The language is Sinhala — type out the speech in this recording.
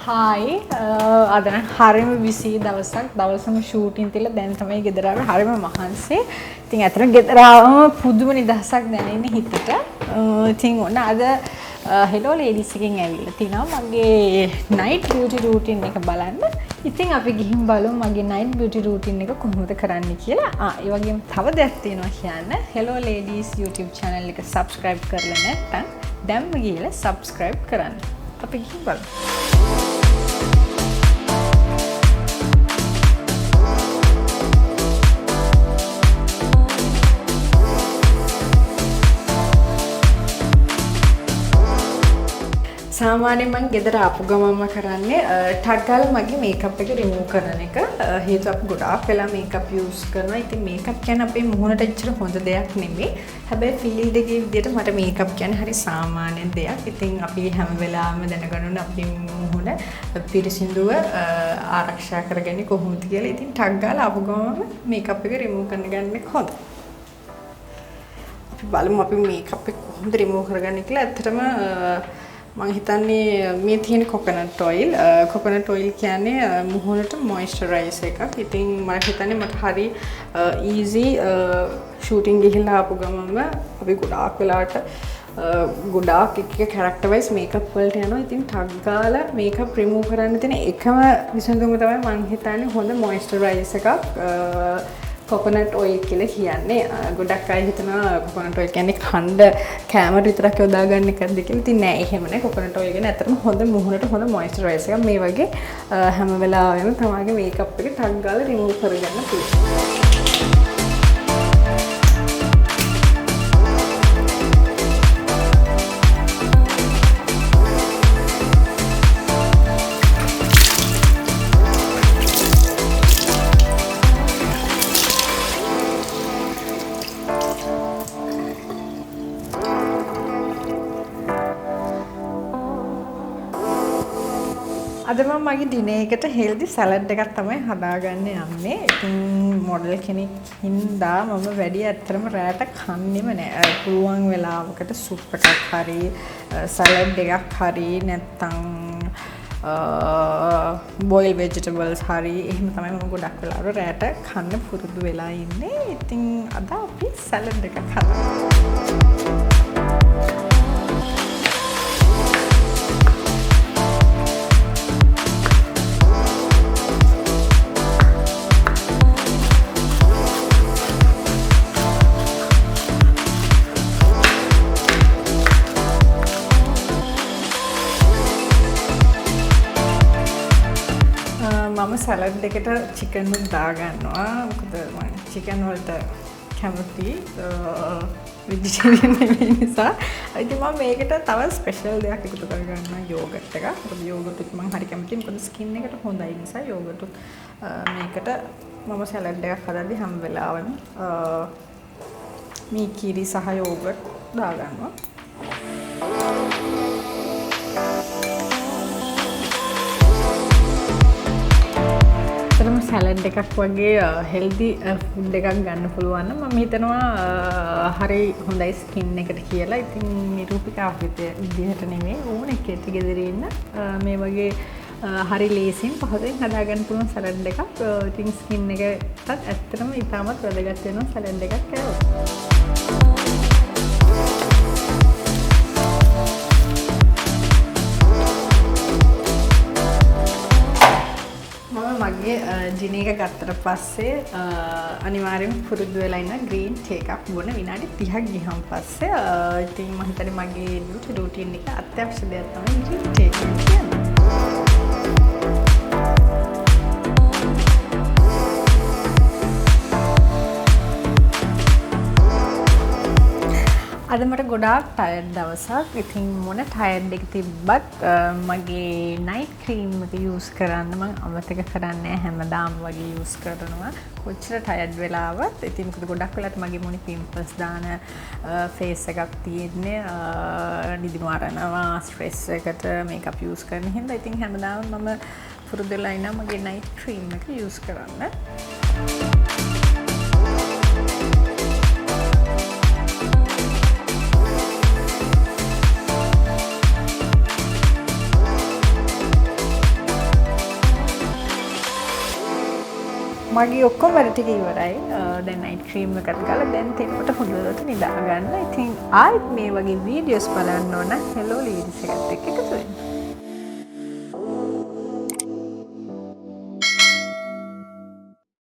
හායි අද නම් හරිම බිසි දවසක් දවසම ෂූටින් තියලා දැන් තමයි ගෙදර ආවේ හරිම මහන්සි. ඉතින් ඇත්තටම ගෙදර ආවම පුදුම නිදහසක් දැනෙන්නේ හිතට. ඉතින් ඔන්න අද හෙලෝ ලේඩීස් එකෙන් ඇවිල්ලා තිනවා මගේ නයිට් බියුටි රූටින් එක බලන්න. ඉතින් අපි ගිහින් බලමු මගේ නයිට් බියුටි රූටින් එක කොහොමද කරන්නේ කියලා. ඒ වගේම තව දෙයක් තියෙනවා කියන්න. හෙලෝ ලේඩීස් YouTube channel එක subscribe කරලා නැත්නම් දැන්ම ගිහලා subscribe කරන්න. අපි ගිහින් බලමු. සාමාන්‍යයෙන් මම ගෙදර ආපු ගමන්ම කරන්නේ ටක් ගාලා මගේ මේකප් එක රිමූව් කරන එක. හේතුව අපි ගොඩාක් වෙලා මේකප් යූස් කරනවා. ඉතින් මේකප් කියන්නේ අපේ මුහුණට එච්චර හොඳ දෙයක් නෙමෙයි. හැබැයි ෆීල්ඩ් එකේ විදිහට මට මේකප් කියන්නේ හරි සාමාන්‍ය දෙයක්. ඉතින් අපි හැම වෙලාවෙම දැනගන්න ඕනේ අපේ මුහුණ පිරිසිදුව ආරක්ෂා කරගන්නේ කොහොමද කියලා. ඉතින් ටක් ගාලා ආපු ගමන්ම මේකප් එක රිමූව් කරන්න ගන්න එක හොඳයි. අපි බලමු අපි මේකප් එක කොහොමද රිමූව් කරගන්නේ කියලා. ඇත්තටම මම හිතන්නේ මේ තියෙන කොකනට් ඔයිල් කොකනට් ඔයිල් කියන්නේ මුහුණට මොයිස්චරයිස් එකක්. ඉතින් මම හිතන්නේ මට හරි ඊසි ෂූටින් ගිහිල්ලා ආපු ගමන්ම අපි ගොඩාක් වෙලාවට ගොඩාක් එක කැරක්ටර් වයිස් මේකප් වලට යනවා. ඉතින් ටක් ගාලා මේකප් රිමූව් කරන්න තියෙන එකම විසඳුම තමයි මම හිතන්නේ හොඳ මොයිස්චරයිස් එකක් කොකනට් ඔයිල් කියලා කියන්නේ. ගොඩක් අය හිතනවා කොකනට් ඔයිල් කියන්නේ කණ්ඩ කැමරට විතරක් යොදා ගන්න එකක්ද කියලා. ඉතින් නෑ එහෙම නෑ. කොකනට් ඔයිල් කියන්නේ ඇත්තටම හොඳ මුහුණට හොඳ මොයිස්චරයිසර් එකක්. මේ වගේ හැම වෙලාවෙම තමයිගේ මේකප් එක ටක් ගාලා රිමූව් කරගන්න පුළුවන්. අද මම මගේ දිනයකට හෙල්දි සලාඩ් එකක් තමයි හදාගන්න යන්නේ. ඉතින් මොඩල් කෙනෙක් හින්දා මම වැඩි ඇත්තටම රැට කන්නේම නෑ. පුළුවන් වෙලාවකට සුප් එකක් හරි සලාඩ් එකක් හරි නැත්තම් බොයිල් වෙජිටබල්ස් හරි එහෙම තමයි මම ගොඩක් වෙලාවට රැට කන්න පුරුදු වෙලා ඉන්නේ. ඉතින් අද අපි සලාඩ් එකක් හදාගමු. මම සලාඩ් එකට චිකන් උත් දාගන්නවා. මොකද මම චිකන් වලට කැමති වෙජිටේරියන් නෙවෙයි නිසා. ඉතින් මම මේකට තව ස්පෙෂල් දෙයක් එකතු කරගන්නවා යෝගට් එකක්. මොකද යෝගට් එක මම හරි කැමතියි. මොකද ස්කින් එකට හොඳයි නිසා යෝගට් මේකට මම සලාඩ් එකක් හදද්දි හැම වෙලාවෙම මේ කිරි සහ යෝගට් දාගන්නවා. සලාඩ් එකක් වගේ හෙල්දි ෆුඩ් එකක් ගන්න පුළුවන් නම් මම හිතනවා හරි හොඳයි ස්කින් එකට කියලා. ඉතින් නිරූපිකාව විදිහට නෙමෙයි ඕන එකෙක් ගෙදර ඉන්න මේ වගේ හරි ලේසියෙන් පහසුවෙන් හදාගන්න පුළුවන් සලාඩ් එකක්. ඉතින් ස්කින් එකටත් ඇත්තටම ඉතාමත් වැදගත් වෙනවා සලාඩ් එකක් කෑවොත්. මගේ ජින එක ගත්තට පස්සේ අනිවාර්යෙන්ම පුරුදු වෙලා ඉන්න ග්‍රීන් ටී එකක් බොන විනාඩි 30ක් ගියන් පස්සේ ඉතින් මම හිතන්නේ මගේ රූටින් එක අත්‍යවශ්‍ය දෙයක් තමයි ග්‍රීන් ටී එක කියන්නේ. අද මට ගොඩාක් ටයර්ඩ් දවසක්. ඉතින් මොන ටයර්ඩ් එක තිබ්බත් මගේ නයිට් ක්‍රීම් එක යූස් කරන්න මම අමතක කරන්නේ හැමදාම වගේ යූස් කරනවා. කොච්චර ටයර්ඩ් වෙලාවත්. ඉතින් මොකද ගොඩක් වෙලාවට මගේ මොනේ පිම්පල්ස් දාන ෆේස් එකක් තියෙන්නේ. නිදි මාරනවා ස්ට්‍රෙස් එකට මේකප් යූස් කරන හින්දා. ඉතින් හැමදාම මම පුරුදු වෙලා ඉන්නවා මගේ නයිට් ක්‍රීම් එක යූස් කරන්න. මගේ ඔක්කොම වැඩ ටික ඉවරයි. දැන් නයිට් ක්‍රීම් එකත් ගාලා දැන් තෙන්නට හොඳට නිදා ගන්න. ඉතින් ආයෙත් මේ වගේ වීඩියෝස් බලන්න ඕන හෙලෝ ලීඩ්ස් එකත් එක්ක එකතු